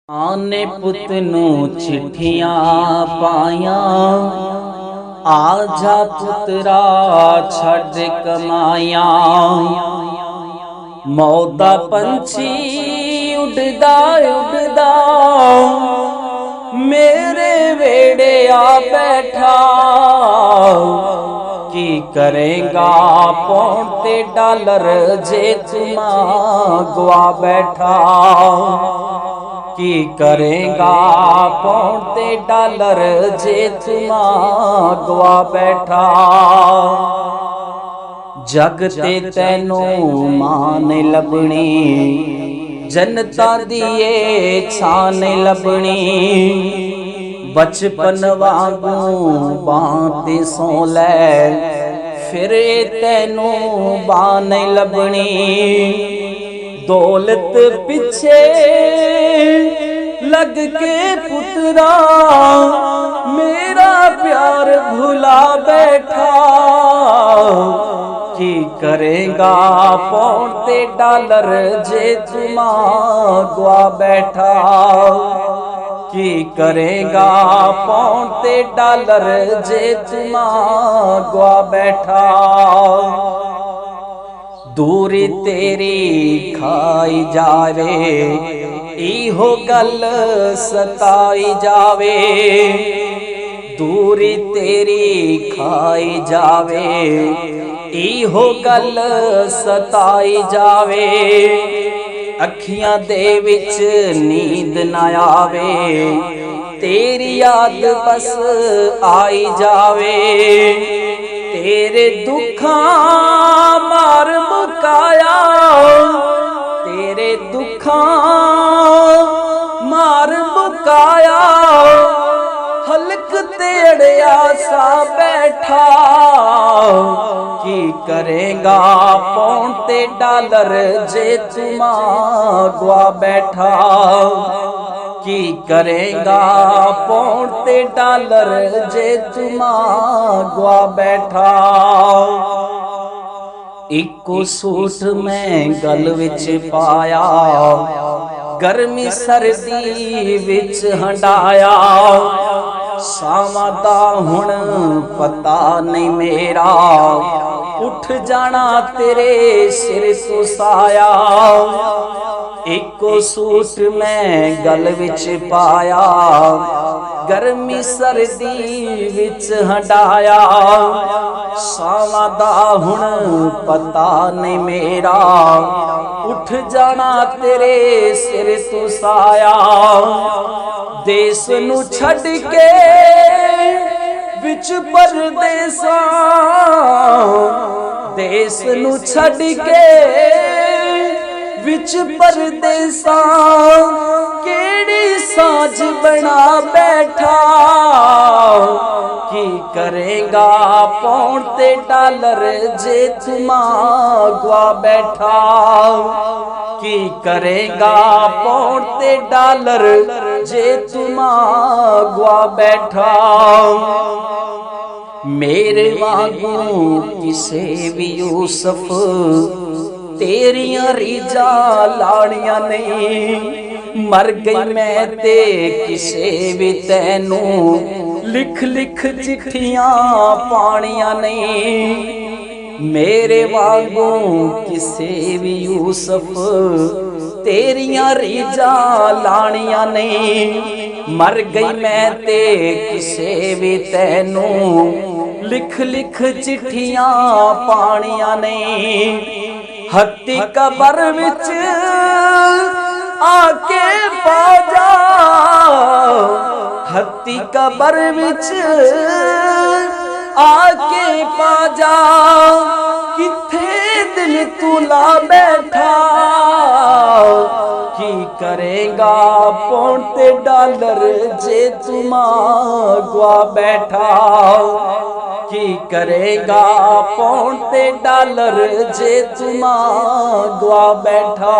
आने पुत नू चिट्ठियां पाया, आजा पुत्रा छड़ कमाया। मौत दा पंछी उड़दा उड़दा मेरे वेड़े आ बैठा। की करेगा पौंड ते डॉलर जे तुमा गुआ बैठा। की करेगा पौंड ते डॉलर जे तुमा गुआ बैठा। जग ते तैनू मान लबनी, जनता दिए छान लबनी। बचपन वांगू बांते सो लै फिर तैनू बान लबनी। दौलत पिछे लग के पुत्रा मेरा प्यार भुला बैठा। की करेगा पौंड ते डॉलर जे तुमा गुआ बैठा। की करेगा पौंड ते डॉलर जे तुमा गुआ बैठा। दूरी तेरी खाई जावे इहो गल सताई जावे। दूरी तेरी खाई जावे इहो गल सताई जावे। अखियां दे विच नींद ना आवे तेरी याद बस आई जावे। तेरे दुखां मार मुकाया, तेरे दुखां मार मुकाया। हलक तेड़िया सा बैठा। की करेगा पौंड ते डॉलर जे तुमा गुआ बैठा। की करेगा पौंड ते डॉलर जे तुमा गुआ बैठा। इको सूट मैं गल विच पाया, गर्मी सर्दी विच हंडाया। सावां दा हुण पता नहीं मेरा, उठ जाना तेरे सिर तो साया। इको सूट मैं गल विच पाया, गर्मी सर्दी विच हंडाया। सावां दा हुण पता नहीं मेरा, उठ जाना तेरे सिर तो साया। देश नू छड़ के विच परदेसां, देश नू छड़ के विच परदेसां केड़ी साज बना बैठा। की करेगा पौंड ते डॉलर जे तुमा गुआ बैठा। की करेगा पौंड ते डॉलर जे तुमा गुआ बैठा। मेरे वांगू किसे भी यूसुफ तेरियां रीजा लाड़ियां नहीं। मर गई मैं ते किसे भी तैनू लिख लिख चिट्ठियां पानियां नहीं। मेरे वांगू किसे भी यूसुफ तेरियां रीजा लाड़ियां नहीं। मर गई मैं ते किसे भी तैनू लिख लिख चिट्ठियां पानियां नहीं। हत्ती कबर विच आके पा जा, हत्ती कबर विच आके पा जा। किथे दिल तू ला बैठा। की करेगा पौंड ते डॉलर जे तुमा गुआ बैठा। की करेगा पौंड ते डॉलर जे तुमा गुआ बैठा।